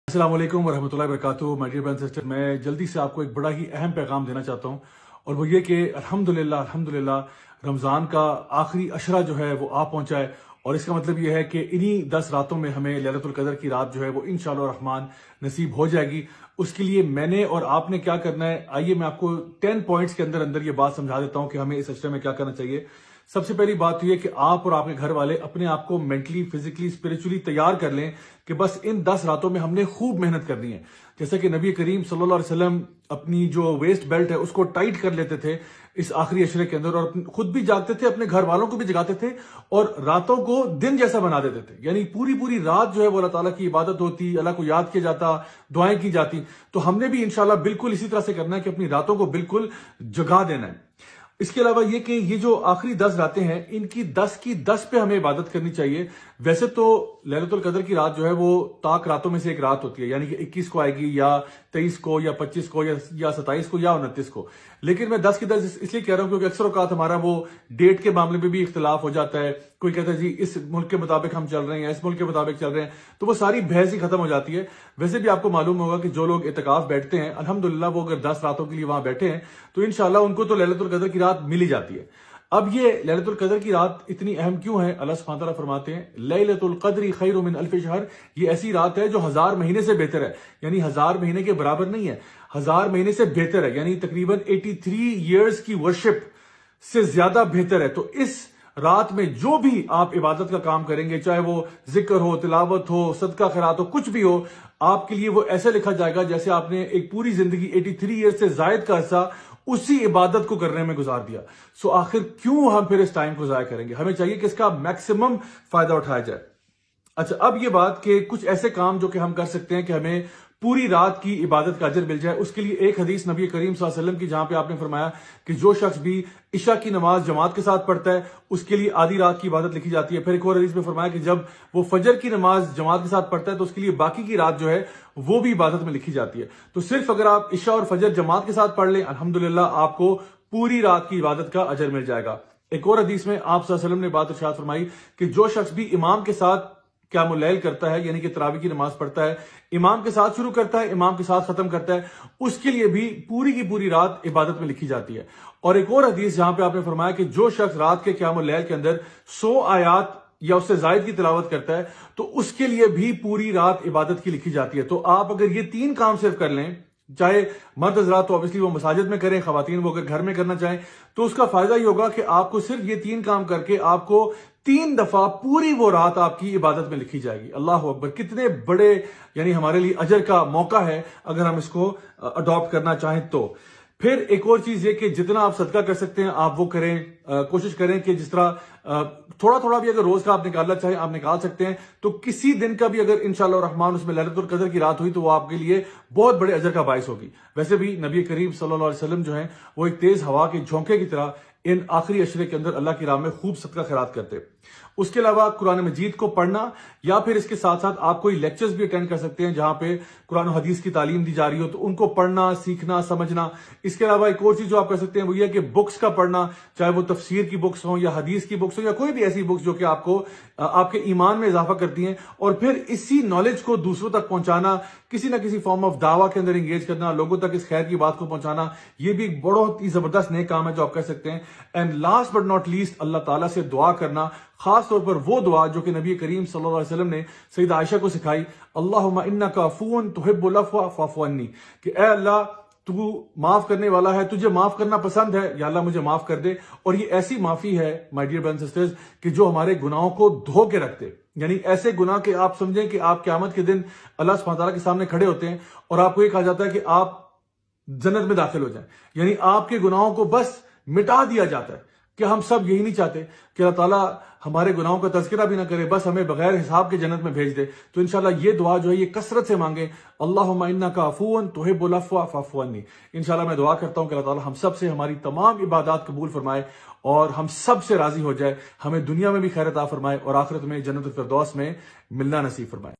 السلام علیکم ورحمۃ اللہ وبرکاتہ مائی ڈیئر برادر سسٹر، میں جلدی سے آپ کو ایک بڑا ہی اہم پیغام دینا چاہتا ہوں، اور وہ یہ کہ الحمدللہ رمضان کا آخری عشرہ جو ہے وہ آ پہنچا ہے، اور اس کا مطلب یہ ہے کہ انہی 10 راتوں میں ہمیں لیلۃ القدر کی رات جو ہے وہ انشاءاللہ الرحمن نصیب ہو جائے گی۔ اس کے لیے میں نے اور آپ نے کیا کرنا ہے، آئیے میں آپ کو 10 پوائنٹس کے اندر یہ بات سمجھا دیتا ہوں کہ ہمیں اس عشرے میں کیا کرنا چاہیے۔ سب سے پہلی بات یہ کہ آپ اور آپ کے گھر والے اپنے آپ کو مینٹلی، فزیکلی، اسپرچولی تیار کر لیں کہ بس ان 10 راتوں میں ہم نے خوب محنت کرنی ہے۔ جیسا کہ نبی کریم صلی اللہ علیہ وسلم اپنی جو ویسٹ بیلٹ ہے اس کو ٹائٹ کر لیتے تھے اس آخری عشرے کے اندر، اور خود بھی جاگتے تھے، اپنے گھر والوں کو بھی جگاتے تھے، اور راتوں کو دن جیسا بنا دیتے تھے، یعنی پوری رات جو ہے وہ اللہ تعالیٰ کی عبادت ہوتی، اللہ کو یاد کیا جاتا، دعائیں کی جاتی۔ تو ہم نے بھی انشاءاللہ بالکل اسی طرح سے کرنا ہے کہ اپنی راتوں کو بالکل جگا دینا ہے۔ اس کے علاوہ یہ کہ یہ جو آخری 10 راتیں ہیں، ان کی 10 کی 10 پہ ہمیں عبادت کرنی چاہیے۔ ویسے تو لیلۃ القدر کی رات جو ہے وہ طاق راتوں میں سے ایک رات ہوتی ہے، یعنی کہ 21 کو آئے گی، یا 23 کو، یا 25 کو، یا 27 کو، یا 29 کو۔ لیکن میں 10 کی 10 اس لیے کہہ رہا ہوں کیونکہ اکثر اوقات ہمارا وہ ڈیٹ کے معاملے میں بھی اختلاف ہو جاتا ہے۔ کوئی کہتا ہے جی اس ملک کے مطابق ہم چل رہے ہیں، اس ملک کے مطابق چل رہے ہیں، تو وہ ساری بحث ہی ختم ہو جاتی ہے۔ ویسے بھی آپ کو معلوم ہوگا کہ جو لوگ اعتکاف بیٹھتے ہیں، الحمدللہ وہ اگر 10 راتوں کے لیے وہاں بیٹھے ہیں تو انشاءاللہ ان کو تو لیلۃ القدر کی رات مل ہی جاتی ہے۔ اب یہ لیلۃ القدر کی رات اتنی اہم کیوں ہے؟ اللہ سبحانہ تعالیٰ فرماتے ہیں لیلۃ القدر خیر من الف شہر، یہ ایسی رات ہے جو 1000 مہینے سے بہتر ہے، یعنی 1000 مہینے کے برابر نہیں ہے، 1000 مہینے سے بہتر ہے، یعنی تقریباً 83 ایئرز کی ورشپ سے زیادہ بہتر ہے۔ تو اس رات میں جو بھی آپ عبادت کا کام کریں گے، چاہے وہ ذکر ہو، تلاوت ہو، صدقہ خیرات ہو، کچھ بھی ہو، آپ کے لیے وہ ایسے لکھا جائے گا جیسے آپ نے ایک پوری زندگی 83 ایئر سے زائد کا عرصہ اسی عبادت کو کرنے میں گزار دیا۔ سو آخر کیوں ہم پھر اس ٹائم کو ضائع کریں گے؟ ہمیں چاہیے کہ اس کا میکسیمم فائدہ اٹھایا جائے۔ اچھا، اب یہ بات کہ کچھ ایسے کام جو کہ ہم کر سکتے ہیں کہ ہمیں پوری رات کی عبادت کا اجر مل جائے، اس کے لیے ایک حدیث نبی کریم صلی اللہ علیہ وسلم کی جہاں پہ آپ نے فرمایا کہ جو شخص بھی عشاء کی نماز جماعت کے ساتھ پڑھتا ہے اس کے لیے آدھی رات کی عبادت لکھی جاتی ہے۔ پھر ایک اور حدیث میں فرمایا کہ جب وہ فجر کی نماز جماعت کے ساتھ پڑھتا ہے تو اس کے لیے باقی کی رات جو ہے وہ بھی عبادت میں لکھی جاتی ہے۔ تو صرف اگر آپ عشاء اور فجر جماعت کے ساتھ پڑھ لیں، الحمدللہ آپ کو پوری رات کی عبادت کا اجر مل جائے گا۔ ایک اور حدیث میں آپ صلی اللہ علیہ وسلم نے بات ارشاد فرمائی کہ جو شخص بھی امام کے ساتھ قیام اللیل کرتا ہے، یعنی کہ تراویح کی نماز پڑھتا ہے، امام کے ساتھ شروع کرتا ہے، امام کے ساتھ ختم کرتا ہے، اس کے لیے بھی پوری کی پوری رات عبادت میں لکھی جاتی ہے۔ اور ایک اور حدیث جہاں پہ آپ نے فرمایا کہ جو شخص رات کے قیام اللیل کے اندر 100 آیات یا اس سے زائد کی تلاوت کرتا ہے تو اس کے لیے بھی پوری رات عبادت کی لکھی جاتی ہے۔ تو آپ اگر یہ 3 کام صرف کر لیں، چاہے مرد حضرات تو obviously وہ مساجد میں کریں، خواتین وہ اگر گھر میں کرنا چاہیں، تو اس کا فائدہ یہ ہوگا کہ آپ کو صرف یہ 3 کام کر کے آپ کو 3 دفعہ پوری وہ رات آپ کی عبادت میں لکھی جائے گی۔ اللہ اکبر! کتنے بڑے یعنی ہمارے لیے اجر کا موقع ہے اگر ہم اس کو اڈاپٹ کرنا چاہیں تو۔ پھر ایک اور چیز یہ کہ جتنا آپ صدقہ کر سکتے ہیں آپ وہ کریں، کوشش کریں کہ جس طرح تھوڑا بھی اگر روز کا آپ نکالنا چاہیں آپ نکال سکتے ہیں، تو کسی دن کا بھی اگر انشاءاللہ الرحمن اس میں لیلۃ القدر کی رات ہوئی تو وہ آپ کے لیے بہت بڑے اجر کا باعث ہوگی۔ ویسے بھی نبی کریم صلی اللہ علیہ وسلم جو ہیں وہ ایک تیز ہوا کے جھونکے کی طرح ان آخری عشرے کے اندر اللہ کی راہ میں خوب صدقہ خیرات کرتے۔ اس کے علاوہ قرآن مجید کو پڑھنا، یا پھر اس کے ساتھ ساتھ آپ کوئی لیکچرز بھی اٹینڈ کر سکتے ہیں جہاں پہ قرآن و حدیث کی تعلیم دی جا رہی ہو، تو ان کو پڑھنا، سیکھنا، سمجھنا۔ اس کے علاوہ ایک اور چیز جو آپ کر سکتے ہیں وہ یہ ہے کہ بکس کا پڑھنا، چاہے وہ تفسیر کی بکس ہوں یا حدیث کی بکس ہوں یا کوئی بھی ایسی بکس جو کہ آپ کو آپ کے ایمان میں اضافہ کرتی ہیں، اور پھر اسی نالج کو دوسروں تک پہنچانا، کسی نہ کسی فارم آف دعویٰ کے اندر انگیج کرنا، لوگوں تک اس خیر کی بات کو پہنچانا، یہ بھی ایک بہت ہی زبردست نیک کام ہے جو آپ کر سکتے ہیں۔ And last but not least, اللہ تعالیٰ سے دعا کرنا، خاص طور پر وہ دعا جو کہ نبی کریم صلی اللہ علیہ وسلم نے سیدہ عائشہ کو سکھائی، اللہم انک عفو تحب العفو فاعف عنی، کہ اے اللہ تو معاف کرنے والا ہے، تجھے معاف کرنا پسند ہے، یا اللہ مجھے معاف کر دے۔ اور یہ ایسی معافی ہے مائی ڈیئر برادرز سسٹرز کہ جو ہمارے گناہوں کو دھو کے رکھتے، یعنی ایسے گناہ کہ آپ سمجھیں کہ آپ قیامت کے دن اللہ سبحانہ تعالیٰ کے سامنے کھڑے ہوتے ہیں اور آپ کو یہ کہا جاتا ہے کہ آپ جنت میں داخل ہو جائیں، یعنی آپ کے گناہوں کو بس مٹا دیا جاتا ہے۔ کہ ہم سب یہی نہیں چاہتے کہ اللہ تعالیٰ ہمارے گناہوں کا تذکرہ بھی نہ کرے، بس ہمیں بغیر حساب کے جنت میں بھیج دے؟ تو انشاءاللہ یہ دعا جو ہے یہ کثرت سے مانگیں، اللہم انک عفو تحب العفو فاعف عنی۔ انشاءاللہ میں دعا کرتا ہوں کہ اللہ تعالیٰ ہم سب سے ہماری تمام عبادات قبول فرمائے اور ہم سب سے راضی ہو جائے، ہمیں دنیا میں بھی خیر عطا فرمائے اور آخرت میں جنت الفردوس میں ملنا نصیب فرمائے۔